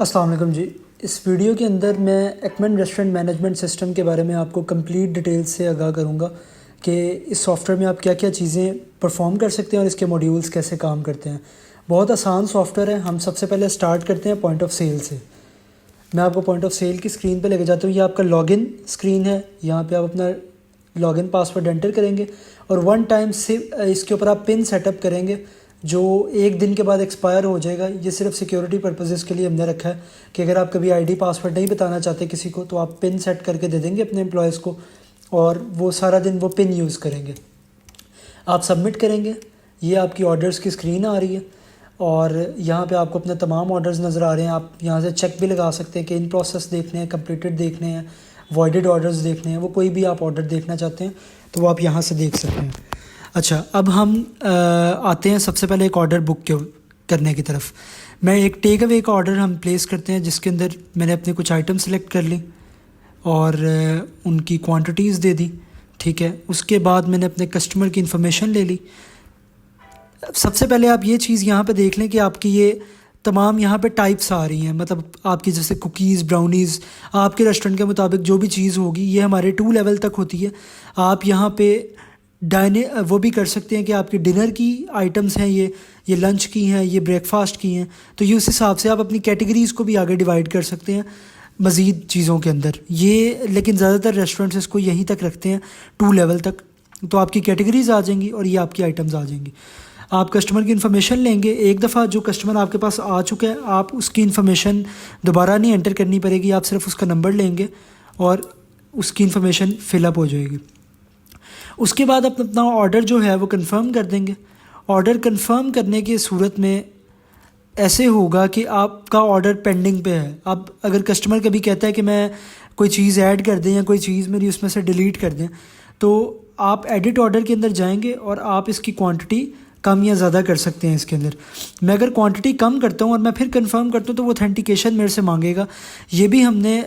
अस्सलाम वालेकुम जी। इस वीडियो के अंदर मैं एकमन रेस्टोरेंट मैनेजमेंट सिस्टम के बारे में आपको कंप्लीट डिटेल्स से आगाह करूँगा कि इस सॉफ्टवेयर में आप क्या क्या चीज़ें परफॉर्म कर सकते हैं और इसके मॉड्यूल्स कैसे काम करते हैं। बहुत आसान सॉफ्टवेयर है। हम सबसे पहले स्टार्ट करते हैं पॉइंट ऑफ सेल से। मैं आपको पॉइंट ऑफ सेल की स्क्रीन पे लेके जाता हूँ। ये आपका लॉगिन स्क्रीन है। यहाँ पे आप अपना लॉगिन पासवर्ड एंटर करेंगे और वन टाइम से इसके ऊपर आप पिन सेटअप करेंगे जो एक दिन के बाद एक्सपायर हो जाएगा। ये सिर्फ सिक्योरिटी पर्पसेस के लिए हमने रखा है कि अगर आप कभी आईडी पासवर्ड नहीं बताना चाहते किसी को तो आप पिन सेट करके दे देंगे अपने एम्प्लॉयज़ को और वो सारा दिन वो पिन यूज़ करेंगे। आप सबमिट करेंगे। ये आपकी ऑर्डर्स की स्क्रीन आ रही है और यहाँ पे आपको अपने तमाम ऑर्डर्स नज़र आ रहे हैं। आप यहाँ से चेक भी लगा सकते हैं कि इन प्रोसेस देखने हैं, कंप्लीटेड देखने हैं, वॉइडेड ऑर्डर्स देखने हैं। वो कोई भी आप ऑर्डर देखना चाहते हैं तो वो आप यहाँ से देख सकते हैं। अच्छा, अब हम आते हैं सबसे पहले एक ऑर्डर बुक करने की तरफ। मैं एक टेक अवे का ऑर्डर हम प्लेस करते हैं जिसके अंदर मैंने अपने कुछ आइटम सेलेक्ट कर ली और उनकी क्वांटिटीज़ दे दी। ठीक है, उसके बाद मैंने अपने कस्टमर की इन्फॉर्मेशन ले ली। सबसे पहले आप ये चीज़ यहाँ पे देख लें कि आपकी ये तमाम यहाँ पे टाइप्स आ रही हैं। मतलब आपकी जैसे कुकीज़, ब्राउनीज़, आपके रेस्टोरेंट के मुताबिक जो भी चीज़ होगी ये हमारे 2 लेवल तक होती है। आप यहाँ पे वो भी कर सकते हैं कि आपकी डिनर की आइटम्स हैं, ये लंच की हैं, ये ब्रेकफास्ट की हैं। तो ये उस हिसाब से आप अपनी कैटेगरीज़ को भी आगे डिवाइड कर सकते हैं मज़ीद चीज़ों के अंदर। ये लेकिन ज़्यादातर रेस्टोरेंट्स इसको यहीं तक रखते हैं 2 लेवल तक। तो आपकी कैटेगरीज़ आ जाएंगी और ये आपकी आइटम्स आ जाएंगी। आप कस्टमर की इन्फॉर्मेशन लेंगे। एक दफ़ा जो कस्टमर आपके पास आ चुका है आप उसकी इन्फॉर्मेशन दोबारा नहीं एंटर करनी पड़ेगी। आप सिर्फ उसका नंबर लेंगे और उसकी इन्फॉर्मेशन फिलअप हो जाएगी। उसके बाद आप अपना ऑर्डर जो है वो कंफर्म कर देंगे। ऑर्डर कंफर्म करने की सूरत में ऐसे होगा कि आपका ऑर्डर पेंडिंग पे है। अब अगर कस्टमर कभी कहता है कि मैं कोई चीज़ ऐड कर दें या कोई चीज़ मेरी उसमें से डिलीट कर दें तो आप एडिट ऑर्डर के अंदर जाएंगे और आप इसकी क्वांटिटी कम या ज़्यादा कर सकते हैं इसके अंदर। मैं अगर क्वांटिटी कम करता हूँ और मैं फिर कंफर्म करता हूँ तो वो ऑथेंटिकेशन मेरे से मांगेगा। ये भी हमने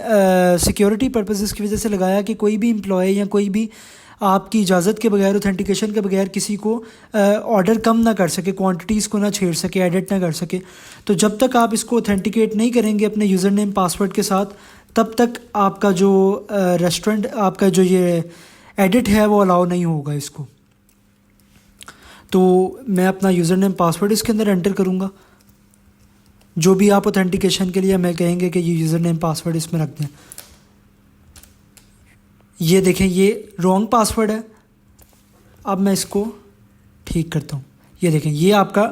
सिक्योरिटी पर्पसेस की वजह से लगाया कि कोई भी एम्प्लॉय या कोई भी आपकी इजाज़त के बगैर, ऑथेंटिकेशन के बगैर किसी को ऑर्डर कम ना कर सके, क्वांटिटीज़ को ना छेड़ सके, एडिट ना कर सके। तो जब तक आप इसको ऑथेंटिकेट नहीं करेंगे अपने यूज़र नेम पासवर्ड के साथ तब तक आपका जो रेस्टोरेंट, आपका जो ये एडिट है वो अलाउ नहीं होगा इसको। तो मैं अपना यूज़र नेम पासवर्ड इसके अंदर एंटर करूँगा। जो भी आप ऑथेंटिकेशन के लिए मैं कहेंगे कि ये यूज़र नेम पासवर्ड इसमें रख दें। ये देखें, ये रॉन्ग पासवर्ड है। अब मैं इसको ठीक करता हूँ। ये देखें, ये आपका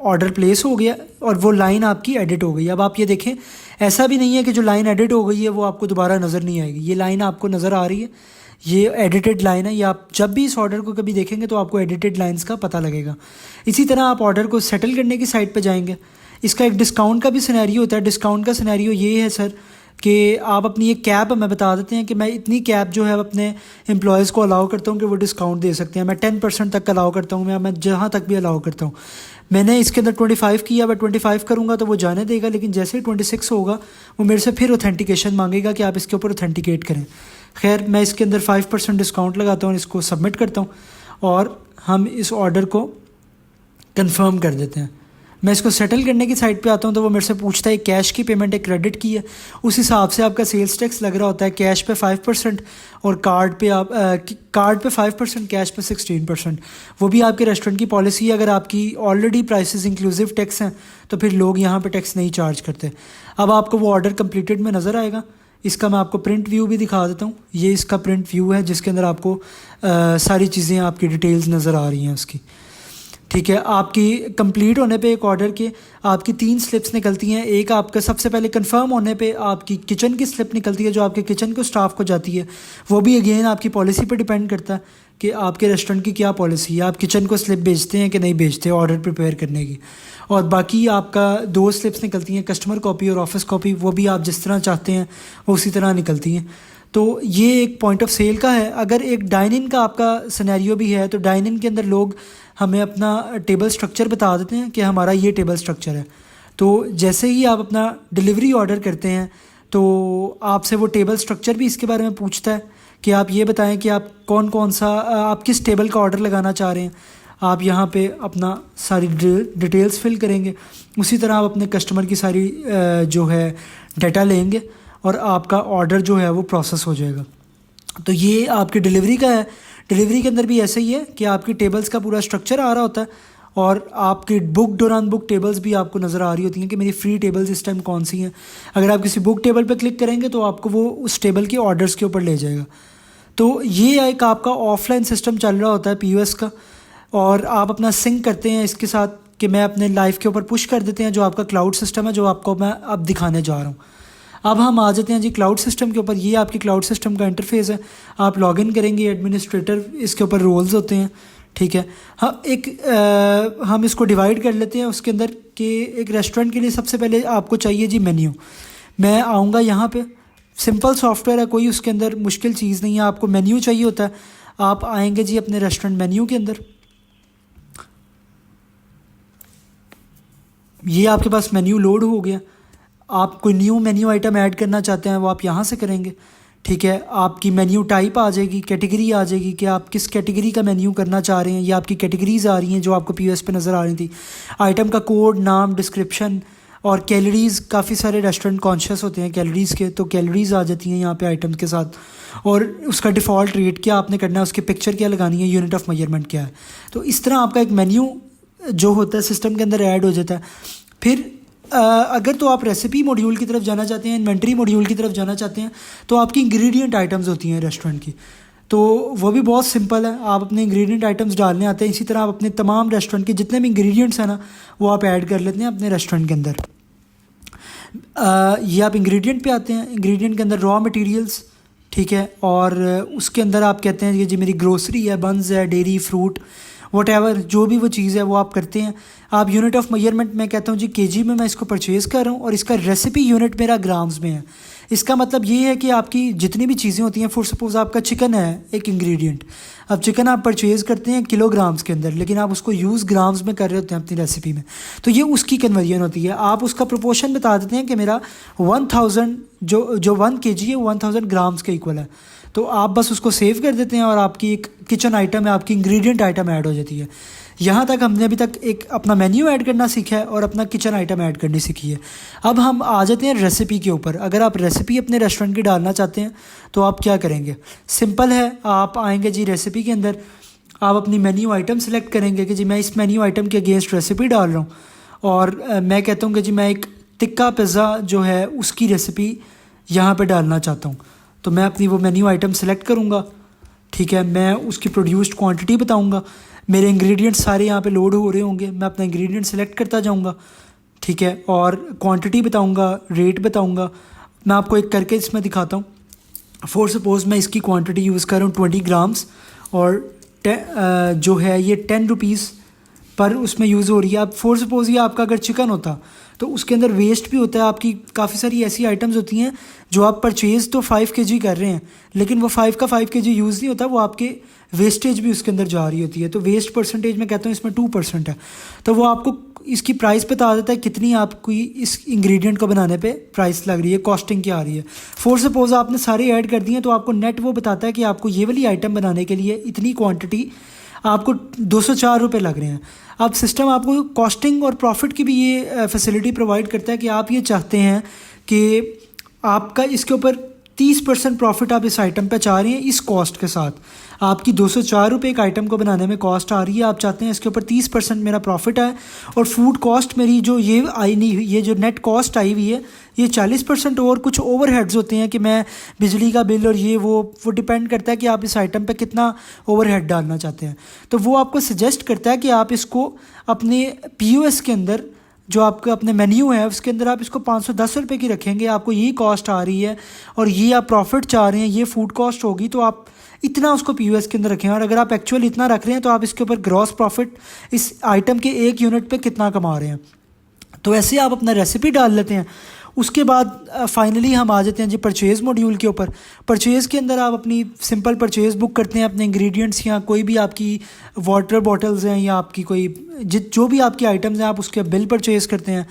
ऑर्डर प्लेस हो गया और वो लाइन आपकी एडिट हो गई। अब आप ये देखें, ऐसा भी नहीं है कि जो लाइन एडिट हो गई है वो आपको दोबारा नज़र नहीं आएगी। ये लाइन आपको नज़र आ रही है, ये एडिटेड लाइन है। ये आप जब भी इस ऑर्डर को कभी देखेंगे तो आपको एडिटेड लाइंस का पता लगेगा। इसी तरह आप ऑर्डर को सेटल करने की साइड पे जाएंगे। इसका एक डिस्काउंट का भी सिनेरियो होता है। डिस्काउंट का सिनेरियो ये है सर कि आप अपनी एक कैप हमें बता देते हैं कि मैं इतनी कैप जो है अपने एम्प्लॉयज़ को अलाउ करता हूँ कि वो डिस्काउंट दे सकते हैं। मैं 10% तक अलाउ करता हूँ, मैं जहाँ तक भी अलाउ करता हूँ। मैंने इसके अंदर 25 किया, मैं 25 करूँगा तो वो जाने देगा। लेकिन जैसे ही 26 होगा वो मेरे से फिर ऑथेंटिकेशन मांगेगा कि आप इसके ऊपर ऑथेंटिकेट करें। खैर, मैं इसके अंदर 5% डिस्काउंट लगाता हूँ, इसको सबमिट करता हूँ और हम इस ऑर्डर को कंफर्म कर देते हैं। मैं इसको सेटल करने की साइड पे आता हूँ तो वो मेरे से पूछता है कैश की पेमेंट है, क्रेडिट की है। उस हिसाब से आपका सेल्स टैक्स लग रहा होता है। कैश पे 5% और कार्ड पे 5%, कैश पे 16%। वो भी आपके रेस्टोरेंट की पॉलिसी है। अगर आपकी ऑलरेडी प्राइसेस इंक्लूसिव टैक्स हैं तो फिर लोग यहाँ पे टैक्स नहीं चार्ज करते। अब आपको वो ऑर्डर कंप्लीटेड में नज़र आएगा। इसका मैं आपको प्रिंट व्यू भी दिखा देता हूँ। ये इसका प्रिंट व्यू है जिसके अंदर आपको सारी चीज़ें, आपकी डिटेल्स नज़र आ रही हैं उसकी। ठीक है, आपकी कंप्लीट होने पे एक ऑर्डर के आपकी 3 स्लिप्स निकलती हैं। एक आपका सबसे पहले कंफर्म होने पे आपकी किचन की स्लिप निकलती है जो आपके किचन को स्टाफ को जाती है। वो भी अगेन आपकी पॉलिसी पे डिपेंड करता है कि आपके रेस्टोरेंट की क्या पॉलिसी है। आप किचन को स्लिप भेजते हैं कि नहीं भेजते ऑर्डर प्रिपेयर करने की। और बाकी आपका 2 स्लिप्स निकलती हैं, कस्टमर कॉपी और ऑफिस कॉपी। वो भी आप जिस तरह चाहते हैं वो उसी तरह निकलती हैं। तो ये एक पॉइंट ऑफ सेल का है। अगर एक डाइन इन का आपका सिनेरियो भी है तो डाइन इन के अंदर लोग हमें अपना टेबल स्ट्रक्चर बता देते हैं कि हमारा ये टेबल स्ट्रक्चर है। तो जैसे ही आप अपना डिलीवरी ऑर्डर करते हैं तो आपसे वो टेबल स्ट्रक्चर भी इसके बारे में पूछता है कि आप ये बताएं कि आप कौन कौन सा, आप किस टेबल का ऑर्डर लगाना चाह रहे हैं। आप यहाँ पे अपना सारी डिटेल्स फिल करेंगे। उसी तरह आप अपने कस्टमर की सारी जो है डाटा लेंगे और आपका ऑर्डर जो है वो प्रोसेस हो जाएगा। तो ये आपकी डिलीवरी का है। डिलीवरी के अंदर भी ऐसे ही है कि आपकी टेबल्स का पूरा स्ट्रक्चर आ रहा होता है और आपकी बुक और अनबुक टेबल्स भी आपको नज़र आ रही होती हैं कि मेरी फ्री टेबल्स इस टाइम कौन सी हैं। अगर आप किसी बुक टेबल पे क्लिक करेंगे तो आपको वो उस टेबल के ऑर्डर्स के ऊपर ले जाएगा। तो ये एक आपका ऑफलाइन सिस्टम चल रहा होता है पीओएस का, और आप अपना सिंक करते हैं इसके साथ कि मैं अपने लाइव के ऊपर पुश कर देते हैं जो आपका क्लाउड सिस्टम है, जो आपको मैं अब दिखाने जा रहा हूँ। अब हम आ जाते हैं जी क्लाउड सिस्टम के ऊपर। ये आपकी क्लाउड सिस्टम का इंटरफेस है। आप लॉगिन करेंगे, एडमिनिस्ट्रेटर इसके ऊपर रोल्स होते हैं, ठीक है। हाँ, हम इसको डिवाइड कर लेते हैं उसके अंदर कि एक रेस्टोरेंट के लिए सबसे पहले आपको चाहिए जी मेन्यू। मैं आऊँगा यहाँ पे, सिंपल सॉफ्टवेयर है, कोई उसके अंदर मुश्किल चीज़ नहीं है। आपको मेन्यू चाहिए होता है, आप आएंगे जी अपने रेस्टोरेंट मेन्यू के अंदर। ये आपके पास मेन्यू लोड हो गया। आप कोई न्यू मेन्यू आइटम ऐड करना चाहते हैं वो आप यहाँ से करेंगे, ठीक है। आपकी मेन्यू टाइप आ जाएगी, कैटेगरी आ जाएगी कि आप किस कैटेगरी का मेन्यू करना चाह रहे हैं। ये आपकी कैटेगरीज़ आ रही हैं जो आपको पीओएस पे नज़र आ रही थी। आइटम का कोड, नाम, डिस्क्रिप्शन और कैलोरीज़। काफ़ी सारे रेस्टोरेंट कॉन्शियस होते हैं कैलोरीज़ के, तो कैलोरीज़ आ जाती हैं यहाँ पे आइटम के साथ। और उसका डिफ़ॉल्ट रेट क्या आपने करना है, उसकी पिक्चर क्या लगानी है, यूनिट ऑफ मेजरमेंट क्या है। तो इस तरह आपका एक मेन्यू जो होता है सिस्टम के अंदर ऐड हो जाता है। फिर अगर तो आप रेसिपी मॉड्यूल की तरफ जाना चाहते हैं, इन्वेंटरी मॉड्यूल की तरफ जाना चाहते हैं, तो आपकी इंग्रेडिएंट आइटम्स होती हैं रेस्टोरेंट की, तो वो भी बहुत सिंपल है। आप अपने इंग्रेडिएंट आइटम्स डालने आते हैं। इसी तरह आप अपने तमाम रेस्टोरेंट के जितने भी इंग्रेडिएंट्स हैं ना वो आप ऐड कर लेते हैं अपने रेस्टोरेंट के अंदर। ये आप इंग्रेडिएंट पे आते हैं। इंग्रेडिएंट के अंदर रॉ मटेरियल्स, ठीक है, और उसके अंदर आप कहते हैं कि जी मेरी ग्रोसरी है, बंस है, डेयरी, फ्रूट, वट जो भी वो चीज़ है वो आप करते हैं। आप यूनिट ऑफ मेजरमेंट मैं कहता हूँ जी केजी में मैं इसको परचेज़ कर रहा हूँ और इसका रेसिपी यूनिट मेरा ग्राम्स में है। इसका मतलब ये है कि आपकी जितनी भी चीज़ें होती हैं, फॉर सपोज़ आपका चिकन है एक इंग्रेडिएंट, अब चिकन आप परचेज़ करते हैं किलोग्राम्स के अंदर, लेकिन आप उसको यूज़ ग्राम्स में कर रहे होते हैं अपनी रेसिपी में, तो ये उसकी कन्वर्जन होती है। आप उसका प्रोपोर्शन बता देते हैं कि मेरा 1000 जो 1 kg है 1000 ग्राम्स के इक्वल है, तो आप बस उसको सेव कर देते हैं और आपकी एक किचन आइटम है, आपकी इंग्रेडिएंट आइटम ऐड हो जाती है। यहाँ तक हमने अभी तक एक अपना मेन्यू ऐड करना सीखा है और अपना किचन आइटम ऐड करनी सीखी है। अब हम आ जाते हैं रेसिपी के ऊपर। अगर आप रेसिपी अपने रेस्टोरेंट की डालना चाहते हैं तो आप क्या करेंगे, सिंपल है, आप आएंगे जी रेसिपी के अंदर, आप अपनी मेन्यू आइटम सेलेक्ट करेंगे कि जी मैं इस मेन्यू आइटम के अगेंस्ट रेसिपी डाल रहा हूँ, और मैं कहता हूँ कि जी मैं एक टिक्का पिज़्ज़ा जो है उसकी रेसिपी यहाँ पर डालना चाहता हूँ। तो मैं अपनी वो मेन्यू आइटम सेलेक्ट करूँगा, ठीक है। मैं उसकी प्रोड्यूस्ड क्वांटिटी बताऊँगा, मेरे इंग्रेडिएंट्स सारे यहाँ पे लोड हो रहे होंगे, मैं अपना इंग्रेडिएंट सेलेक्ट करता जाऊँगा, ठीक है, और क्वांटिटी बताऊँगा, रेट बताऊँगा। मैं आपको एक करके इसमें दिखाता हूँ। फॉर सपोज़ मैं इसकी क्वांटिटी यूज़ कर रहा हूँ 20 ग्राम्स, और जो है ये 10 रुपीज़ पर उसमें यूज़ हो रही है। अब फॉर सपोज़ ये आपका अगर चिकन होता तो उसके अंदर वेस्ट भी होता है। आपकी काफ़ी सारी ऐसी आइटम्स होती हैं जो आप परचेज़ तो 5 kg कर रहे हैं, लेकिन वो 5 का 5 kg यूज़ नहीं होता, वो आपके वेस्टेज भी उसके अंदर जा रही होती है। तो वेस्ट परसेंटेज मैं कहता हूँ इसमें 2% है। तो वो आपको इसकी प्राइस बता देता है कितनी आपको इस इंग्रेडिएंट को बनाने पे प्राइस लग रही है, कॉस्टिंग क्या आ रही है। फॉर सपोज़ आपने सारे ऐड कर दिए तो आपको नेट वो बताता है कि आपको ये वाली आइटम बनाने के लिए इतनी क्वांटिटी आपको 204 रुपये लग रहे हैं। अब सिस्टम आपको कॉस्टिंग और प्रॉफिट की भी ये फैसिलिटी प्रोवाइड करता है कि आप ये चाहते हैं कि आपका इसके ऊपर 30% प्रॉफिट आप इस आइटम पे चाह रहे हैं, इस कॉस्ट के साथ आपकी 204 रुपये एक आइटम को बनाने में कॉस्ट आ रही है, आप चाहते हैं इसके ऊपर 30% मेरा प्रॉफिट आए, और फूड कॉस्ट मेरी जो ये आई नहीं, ये जो नेट कॉस्ट आई हुई है ये 40%, और कुछ ओवरहेड्स होते हैं कि मैं बिजली का बिल और ये वो डिपेंड करता है कि आप इस आइटम पे कितना ओवरहेड डालना चाहते हैं। तो वो आपको सजेस्ट करता है कि आप इसको अपने पीओएस के अंदर जो आपका अपने मेन्यू है उसके अंदर आप इसको 510 रुपये की रखेंगे, आपको ये कॉस्ट आ रही है और ये आप प्रॉफिट चाह रहे हैं, ये फूड कॉस्ट होगी, तो आप इतना उसको पीओएस के अंदर रखें। और अगर आप एक्चुअल इतना रख रहे हैं तो आप इसके ऊपर ग्रॉस प्रॉफिट इस आइटम के एक यूनिट पे कितना कमा रहे हैं। तो ऐसे आप अपना रेसिपी डाल लेते हैं। उसके बाद फाइनली हम आ जाते हैं जी परचेज़ मॉड्यूल के ऊपर। परचेज़ के अंदर आप अपनी सिंपल परचेज़ बुक करते हैं, अपने इंग्रेडिएंट्स या कोई भी आपकी वाटर बॉटल्स हैं या आपकी कोई जो भी आपकी आइटम्स हैं आप उसके बिल परचेज़ करते हैं।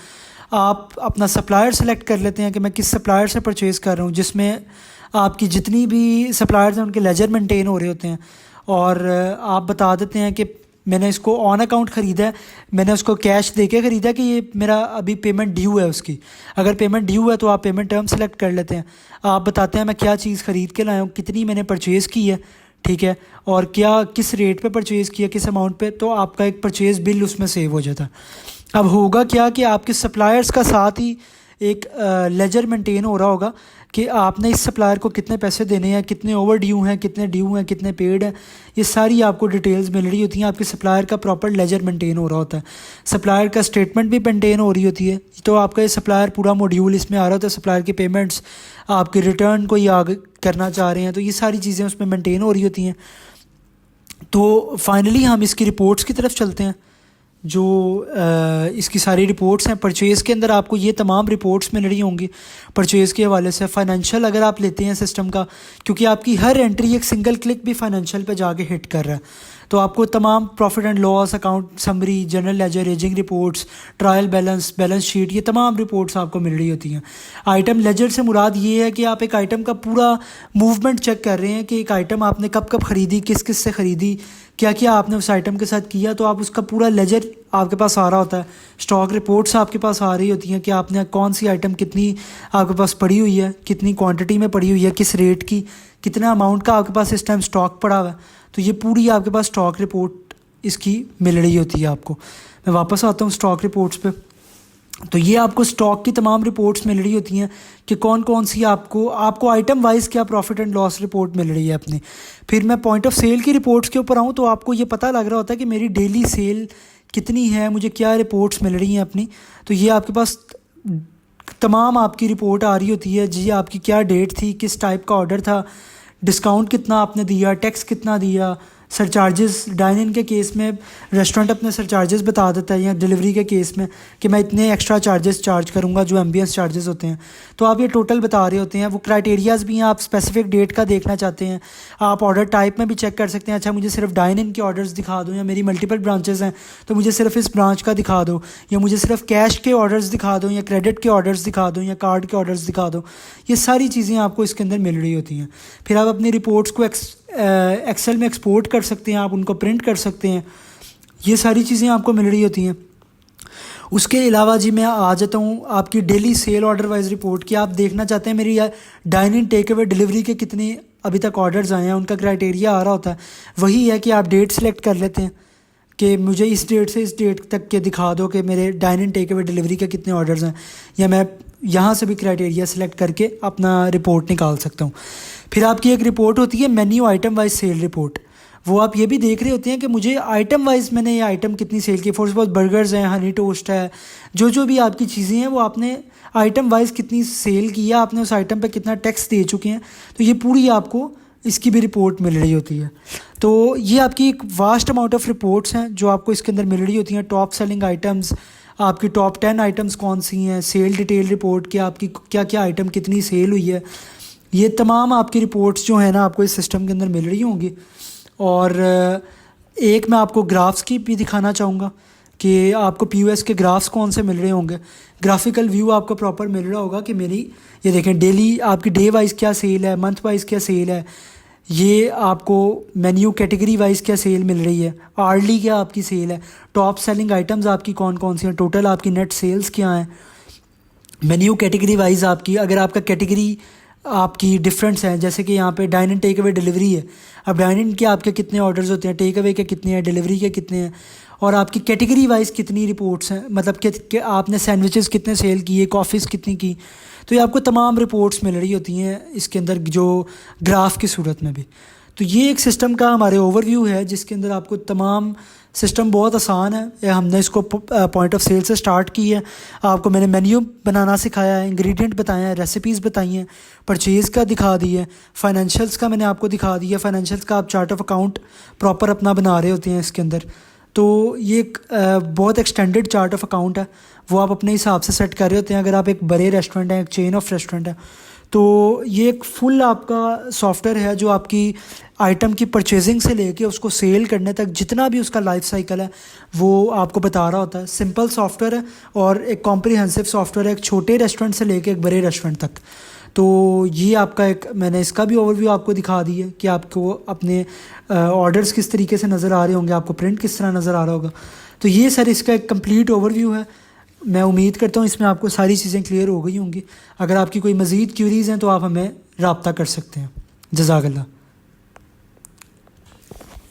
आप अपना सप्लायर सेलेक्ट कर लेते हैं कि मैं किस सप्लायर से परचेज़ कर रहा हूँ, जिसमें आपकी जितनी भी सप्लायर्स हैं उनके लेजर मेंटेन हो रहे होते हैं, और आप बता देते हैं कि मैंने इसको ऑन अकाउंट ख़रीदा है, मैंने उसको कैश दे के ख़रीदा कि ये मेरा अभी पेमेंट ड्यू है उसकी। अगर पेमेंट ड्यू है तो आप पेमेंट टर्म सेलेक्ट कर लेते हैं, आप बताते हैं मैं क्या चीज़ ख़रीद के लाया हूँ, कितनी मैंने परचेज़ की है, ठीक है, और क्या किस रेट पे परचेज़ किया, किस अमाउंट पे, तो आपका एक परचेज़ बिल उसमें सेव हो जाता है। अब होगा क्या कि आपके सप्लायर्स का साथ ही एक लेजर मेंटेन हो रहा होगा कि आपने इस सप्लायर को कितने पैसे देने हैं, कितने ओवर ड्यू हैं, कितने ड्यू हैं, कितने पेड हैं, ये सारी आपको डिटेल्स मिल रही होती हैं। आपके सप्लायर का प्रॉपर लेजर मेंटेन हो रहा होता है, सप्लायर का स्टेटमेंट भी मेंटेन हो रही होती है। तो आपका ये सप्लायर पूरा मॉड्यूल इसमें आ रहा होता है, सप्लायर की पेमेंट्स, आपके रिटर्न कोई आगे करना चाह रहे हैं तो ये सारी चीज़ें उसमें मेंटेन हो रही होती हैं। तो फाइनली हम इसकी रिपोर्ट्स की तरफ चलते हैं। जो इसकी सारी रिपोर्ट्स हैं, परचेज़ के अंदर आपको ये तमाम रिपोर्ट्स मिल रही होंगी परचेज़ के हवाले से। फाइनेंशियल अगर आप लेते हैं सिस्टम का, क्योंकि आपकी हर एंट्री एक सिंगल क्लिक भी फाइनेंशियल पे जाके हिट कर रहा है, तो आपको तमाम profit and loss account summary, general ledger, ageing reports, trial balance, balance sheet, ये तमाम रिपोर्ट्स आपको मिल रही होती हैं। आइटम लेजर से मुराद ये है कि आप एक आइटम का पूरा मूवमेंट चेक कर रहे हैं कि एक आइटम आपने कब कब ख़रीदी, किस किस से ख़रीदी, क्या क्या आपने उस आइटम के साथ किया, तो आप उसका पूरा लेजर आपके पास आ रहा होता है। स्टॉक रिपोर्ट्स आपके पास आ रही होती हैं कि आपने कौन सी आइटम कितनी आपके पास पड़ी हुई है, कितनी क्वांटिटी में पड़ी हुई है, किस रेट की, कितना अमाउंट का आपके पास इस टाइम स्टॉक पड़ा हुआ है, तो ये पूरी आपके पास स्टॉक रिपोर्ट इसकी मिल रही होती है आपको। मैं वापस आता हूँ स्टॉक रिपोर्ट्स पे। तो ये आपको स्टॉक की तमाम रिपोर्ट्स मिल रही होती हैं कि कौन कौन सी आपको आइटम वाइज क्या प्रॉफिट एंड लॉस रिपोर्ट मिल रही है अपनी। फिर मैं पॉइंट ऑफ सेल की रिपोर्ट्स के ऊपर आऊँ तो आपको ये पता लग रहा होता है कि मेरी डेली सेल कितनी है, मुझे क्या रिपोर्ट्स मिल रही हैं अपनी। तो ये आपके पास तमाम आपकी रिपोर्ट आ रही होती है जी, आपकी क्या डेट थी, किस टाइप का ऑर्डर था, डिस्काउंट कितना आपने दिया, टैक्स कितना दिया, सरचार्जेस। डाइन इन के केस में रेस्टोरेंट अपने सरचार्जेस बता देता है, या डिलीवरी के केस में कि मैं इतने एक्स्ट्रा चार्जेस चार्ज करूँगा जो एम्बियंस चार्जेस होते हैं, तो आप ये टोटल बता रहे होते हैं। वो क्राइटेरियाज़ भी हैं, आप स्पेसिफिक डेट का देखना चाहते हैं, आप ऑर्डर टाइप में भी चेक कर सकते हैं। अच्छा मुझे सिर्फ डाइन इन के ऑर्डर्स दिखा दो, या मेरी मल्टीपल ब्रांचेस हैं तो मुझे सिर्फ इस ब्रांच का दिखा दो, या मुझे सिर्फ कैश के ऑर्डर्स दिखा दो, या क्रेडिट के ऑर्डर्स दिखा दो, या कार्ड के ऑर्डर्स दिखा दो। ये सारी चीज़ें आपको इसके अंदर मिल रही होती हैं। फिर आप अपनी रिपोर्ट्स को एक्सेल में एक्सपोर्ट कर सकते हैं, आप उनको प्रिंट कर सकते हैं, ये सारी चीज़ें आपको मिल रही होती हैं। उसके अलावा जी मैं आ जाता हूँ आपकी daily sale order wise report की। आप देखना चाहते हैं मेरी dine in take away delivery के कितने अभी तक ऑर्डर्स आए हैं, उनका क्राइटेरिया आ रहा होता है। वही है कि आप डेट सेलेक्ट कर लेते हैं कि मुझे इस डेट से इस डेट तक के दिखा दो कि मेरे dine in take away delivery के कितने ऑर्डर्स हैं, या मैं यहाँ से भी क्राइटेरिया सेलेक्ट करके अपना रिपोर्ट निकाल सकता हूँ। फिर आपकी एक रिपोर्ट होती है menu item wise sale report. वो आप ये भी देख रहे होते हैं कि मुझे आइटम वाइज मैंने ये आइटम कितनी सेल की। फॉर सपोज बर्गर्स हैं, हनी टोस्ट है, जो भी आपकी चीज़ें हैं वो आपने आइटम वाइज कितनी सेल किया, आपने उस आइटम पे कितना टैक्स दे चुके हैं, तो ये पूरी आपको इसकी भी रिपोर्ट मिल रही होती है। तो ये आपकी एक वास्ट अमाउंट ऑफ रिपोर्ट्स हैं जो आपको इसके अंदर मिल रही होती हैं। टॉप सेलिंग आइटम्स, आपकी टॉप 10 आइटम्स कौन सी हैं, सेल डिटेल रिपोर्ट कि आपकी क्या क्या आइटम कितनी सेल हुई है, ये तमाम आपकी रिपोर्ट्स जो है ना आपको इस सिस्टम के अंदर मिल रही होंगी। और एक मैं आपको ग्राफ्स की भी दिखाना चाहूँगा कि आपको पीओएस के ग्राफ्स कौन से मिल रहे होंगे। ग्राफिकल व्यू आपको प्रॉपर मिल रहा होगा कि मेरी ये देखें डेली आपकी डे वाइज क्या सेल है, मंथ वाइज क्या सेल है, ये आपको मेन्यू कैटेगरी वाइज क्या सेल मिल रही है, आर्ली क्या आपकी सेल है, टॉप सेलिंग आइटम्स आपकी कौन कौन सी हैं, टोटल आपकी नेट सेल्स क्या हैं, मेन्यू कैटेगरी वाइज आपकी, अगर आपका कैटेगरी आपकी डिफरेंस है, जैसे कि यहाँ पे dine in take away delivery है, अब डाइन इन के आपके कितने ऑर्डर्स होते हैं, टेक अवे के कितने हैं, डिलीवरी के कितने हैं, और आपकी कैटेगरी वाइज कितनी रिपोर्ट्स हैं, मतलब कि आपने सैंडविचेस कितने सेल किए, कॉफ़ीज़ कितनी की, तो ये आपको तमाम रिपोर्ट्स मिल रही होती हैं इसके अंदर जो ग्राफ की सूरत में भी। तो ये एक सिस्टम का हमारे ओवरव्यू है जिसके अंदर आपको तमाम सिस्टम बहुत आसान है। हमने इसको पॉइंट ऑफ सेल से स्टार्ट की है, आपको मैंने मेन्यू बनाना सिखाया है, इंग्रेडिएंट बताया है, रेसिपीज़ बताई हैं, परचेज़ का दिखा दी है, फाइनेंशियल्स का मैंने आपको दिखा दिया, फाइनेंशियल्स का आप चार्ट ऑफ अकाउंट प्रॉपर अपना बना रहे होते हैं इसके अंदर। तो ये एक बहुत एक्सटेंडेड चार्ट ऑफ अकाउंट है, वो आप अपने हिसाब से सेट कर रहे होते हैं। अगर आप एक बड़े रेस्टोरेंट हैं, एक चेन ऑफ रेस्टोरेंट है, तो ये एक फुल आपका सॉफ्टवेयर है जो आपकी आइटम की परचेजिंग से लेके उसको सेल करने तक जितना भी उसका लाइफ साइकिल है वो आपको बता रहा होता है। सिंपल सॉफ्टवेयर है और एक कॉम्प्रिहेंसिव सॉफ्टवेयर है, एक छोटे रेस्टोरेंट से लेके एक बड़े रेस्टोरेंट तक। तो ये आपका एक मैंने इसका भी ओवरव्यू आपको दिखा दी है कि आपको अपने ऑर्डर्स किस तरीके से नज़र आ रहे होंगे, आपको प्रिंट किस तरह नज़र आ रहा होगा। तो ये सर इसका एक कंप्लीट ओवरव्यू है। मैं उम्मीद करता हूँ इसमें आपको सारी चीज़ें क्लियर हो गई होंगी। अगर आपकी कोई मज़ीद क्यूरीज़ हैं तो आप हमें रब्ता कर सकते हैं। जज़ाकल्लाह।